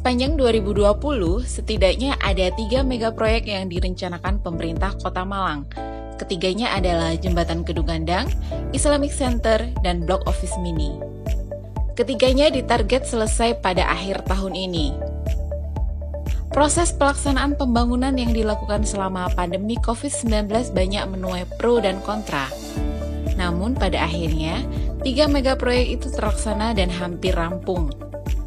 Sepanjang 2020, setidaknya ada 3 megaproyek yang direncanakan pemerintah Kota Malang. Ketiganya adalah Jembatan Kedung Gandang, Islamic Center, dan Blok Office Mini. Ketiganya ditarget selesai pada akhir tahun ini. Proses pelaksanaan pembangunan yang dilakukan selama pandemi COVID-19 banyak menuai pro dan kontra. Namun pada akhirnya, 3 megaproyek itu terlaksana dan hampir rampung.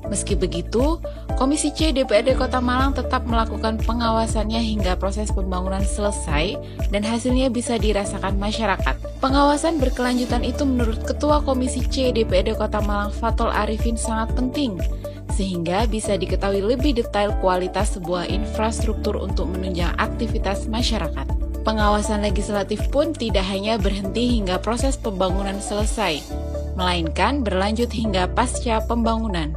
Meski begitu, Komisi C DPRD Kota Malang tetap melakukan pengawasannya hingga proses pembangunan selesai dan hasilnya bisa dirasakan masyarakat. Pengawasan berkelanjutan itu menurut Ketua Komisi C DPRD Kota Malang Fathol Arifin sangat penting, sehingga bisa diketahui lebih detail kualitas sebuah infrastruktur untuk menunjang aktivitas masyarakat. Pengawasan legislatif pun tidak hanya berhenti hingga proses pembangunan selesai, melainkan berlanjut hingga pasca pembangunan.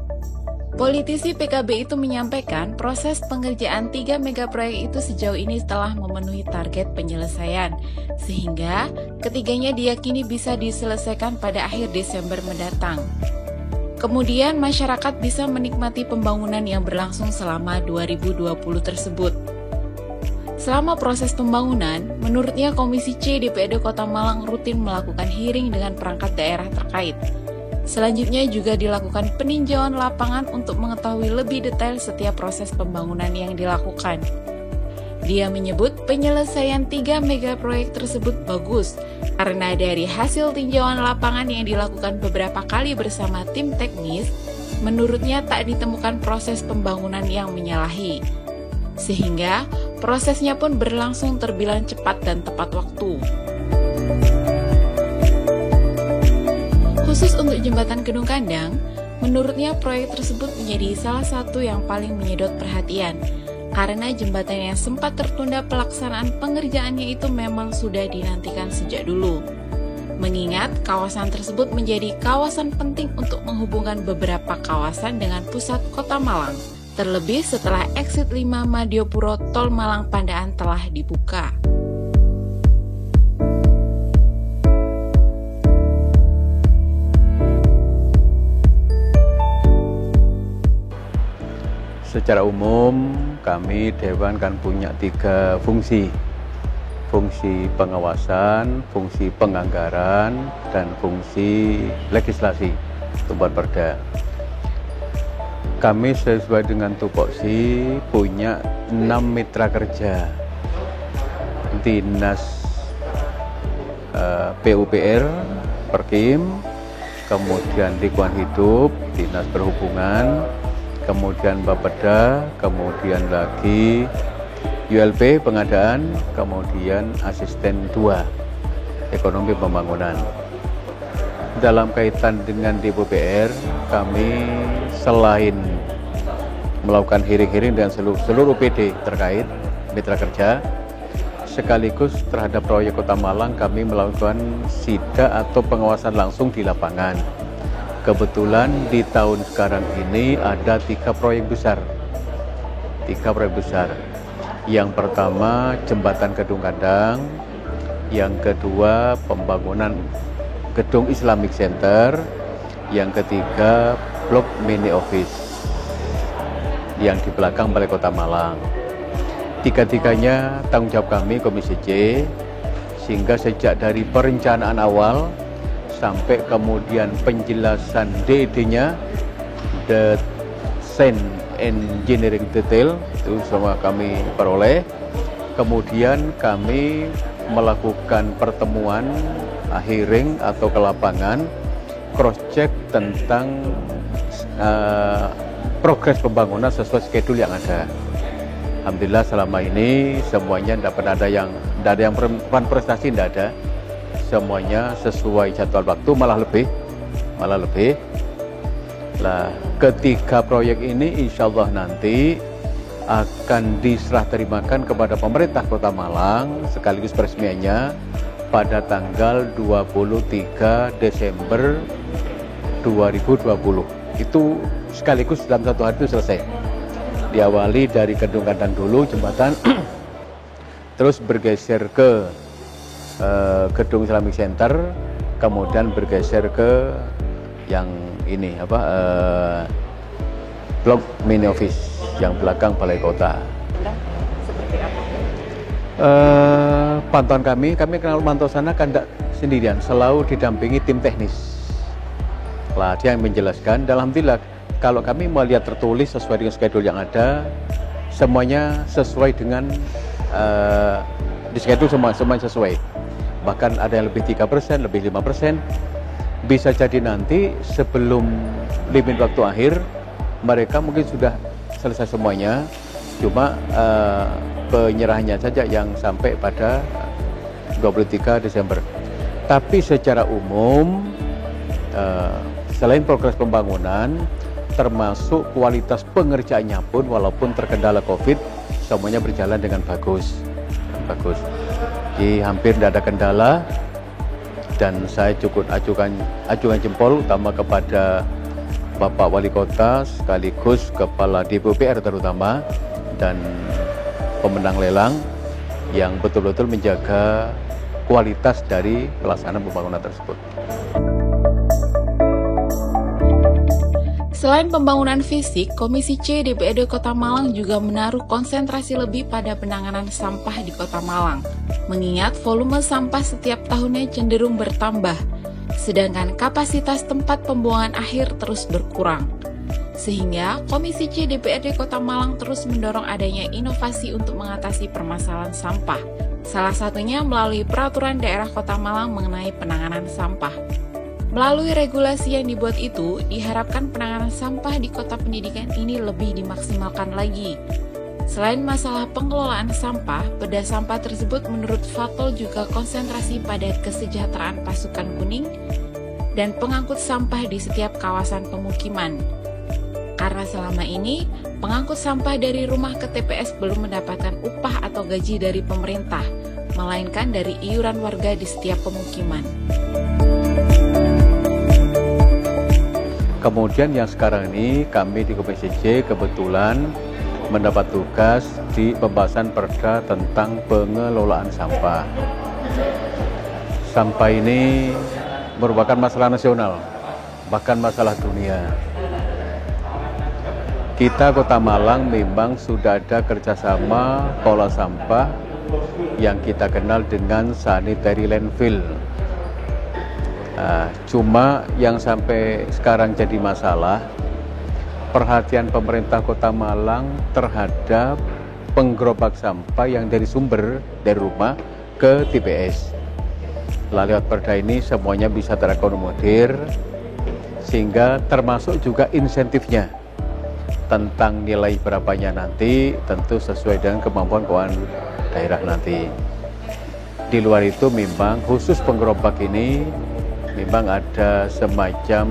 Politisi PKB itu menyampaikan proses pengerjaan 3 megaproyek itu sejauh ini telah memenuhi target penyelesaian, sehingga ketiganya diyakini bisa diselesaikan pada akhir Desember mendatang. Kemudian masyarakat bisa menikmati pembangunan yang berlangsung selama 2020 tersebut. Selama proses pembangunan, menurutnya Komisi C DPRD Kota Malang rutin melakukan hearing dengan perangkat daerah terkait. Selanjutnya juga dilakukan peninjauan lapangan untuk mengetahui lebih detail setiap proses pembangunan yang dilakukan. Dia menyebut penyelesaian 3 megaproyek tersebut bagus karena dari hasil tinjauan lapangan yang dilakukan beberapa kali bersama tim teknis, menurutnya tak ditemukan proses pembangunan yang menyalahi. Sehingga prosesnya pun berlangsung terbilang cepat dan tepat waktu. Khusus untuk Jembatan Kedung Gandang, menurutnya proyek tersebut menjadi salah satu yang paling menyedot perhatian, karena jembatan yang sempat tertunda pelaksanaan pengerjaannya itu memang sudah dinantikan sejak dulu. Mengingat kawasan tersebut menjadi kawasan penting untuk menghubungkan beberapa kawasan dengan pusat Kota Malang, terlebih setelah exit 5 Madiopuro Tol Malang Pandaan telah dibuka. Secara umum, kami Dewan kan punya 3 fungsi. Fungsi pengawasan, fungsi penganggaran, dan fungsi legislasi, tumbuhan perda. Kami sesuai dengan tupoksi punya 6 mitra kerja. Dinas PUPR, Perkim, kemudian Lingkungan Hidup, Dinas Perhubungan, kemudian Bapeda, kemudian lagi ULP pengadaan, kemudian asisten 2 ekonomi pembangunan. Dalam kaitan dengan DPR, kami selain melakukan hearing-hearing dengan seluruh PD terkait mitra kerja, sekaligus terhadap proyek Kota Malang kami melakukan sidak atau pengawasan langsung di lapangan. Kebetulan di tahun sekarang ini ada 3 proyek besar. 3 proyek besar. Yang pertama Jembatan Kedung Gandang, yang kedua pembangunan Gedung Islamic Center, yang ketiga Blok Mini Office yang di belakang Balai Kota Malang. Tiga-tiganya tanggung jawab kami Komisi C, sehingga sejak dari perencanaan awal sampai kemudian penjelasan DD-nya, design engineering detail, itu semua kami peroleh. Kemudian kami melakukan pertemuan hearing atau ke lapangan, cross check tentang progres pembangunan sesuai schedule yang ada. Alhamdulillah selama ini semuanya tidak ada yang prestasi, tidak ada. Semuanya sesuai jadwal waktu, malah lebih. Nah, ketiga proyek ini insya Allah nanti akan diserah terimakan kepada pemerintah Kota Malang sekaligus peresmiannya pada tanggal 23 Desember 2020. Itu sekaligus dalam 1 hari itu selesai. Diawali dari Kedung Gandang dulu, jembatan, terus bergeser ke Gedung Islamic Center, kemudian bergeser ke yang ini blok mini office yang belakang balai kota. Seperti apa? Pantauan kami kalau mantau sana kan tidak sendirian, selalu didampingi tim teknis. Lah dia yang menjelaskan. Alhamdulillah kalau kami melihat tertulis sesuai dengan schedule yang ada, semuanya sesuai dengan di schedule semuanya sesuai. Bahkan ada yang lebih 3%, lebih 5%. Bisa jadi nanti sebelum limit waktu akhir mereka mungkin sudah selesai semuanya, cuma penyerahannya saja yang sampai pada 23 Desember. Tapi secara umum selain progres pembangunan, termasuk kualitas pengerjaannya pun walaupun terkendala COVID, semuanya berjalan dengan bagus. Jadi hampir tidak ada kendala, dan saya cukup ajukan jempol utama kepada Bapak Wali Kota sekaligus Kepala DPUPR terutama dan pemenang lelang yang betul-betul menjaga kualitas dari pelaksanaan pembangunan tersebut. Selain pembangunan fisik, Komisi C DPRD Kota Malang juga menaruh konsentrasi lebih pada penanganan sampah di Kota Malang. Mengingat volume sampah setiap tahunnya cenderung bertambah, sedangkan kapasitas tempat pembuangan akhir terus berkurang. Sehingga Komisi C DPRD Kota Malang terus mendorong adanya inovasi untuk mengatasi permasalahan sampah. Salah satunya melalui Peraturan Daerah Kota Malang mengenai penanganan sampah. Melalui regulasi yang dibuat itu, diharapkan penanganan sampah di kota pendidikan ini lebih dimaksimalkan lagi. Selain masalah pengelolaan sampah, beda sampah tersebut menurut Fatol juga konsentrasi pada kesejahteraan pasukan kuning dan pengangkut sampah di setiap kawasan pemukiman. Karena selama ini, pengangkut sampah dari rumah ke TPS belum mendapatkan upah atau gaji dari pemerintah, melainkan dari iuran warga di setiap pemukiman. Kemudian yang sekarang ini kami di Komisi C kebetulan mendapat tugas di pembahasan perda tentang pengelolaan sampah. Sampah ini merupakan masalah nasional, bahkan masalah dunia. Kita Kota Malang memang sudah ada kerjasama pola sampah yang kita kenal dengan sanitary landfill. Cuma yang sampai sekarang jadi masalah, perhatian pemerintah Kota Malang terhadap penggerobak sampah yang dari sumber, dari rumah ke TPS. Lewat perda ini semuanya bisa terakomodir, sehingga termasuk juga insentifnya tentang nilai berapanya nanti tentu sesuai dengan kemampuan keuangan daerah nanti. Di luar itu memang khusus penggerobak ini memang ada semacam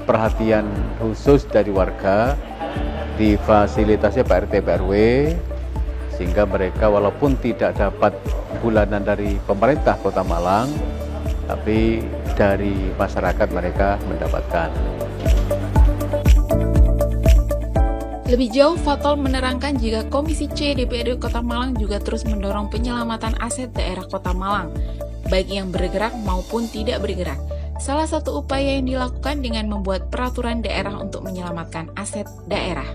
perhatian khusus dari warga, difasilitasi Pak RT Pak RW, sehingga mereka walaupun tidak dapat bulanan dari pemerintah Kota Malang, tapi dari masyarakat mereka mendapatkan. Lebih jauh, Fatol menerangkan jika Komisi C DPRD Kota Malang juga terus mendorong penyelamatan aset daerah Kota Malang, baik yang bergerak maupun tidak bergerak. Salah satu upaya yang dilakukan dengan membuat peraturan daerah untuk menyelamatkan aset daerah.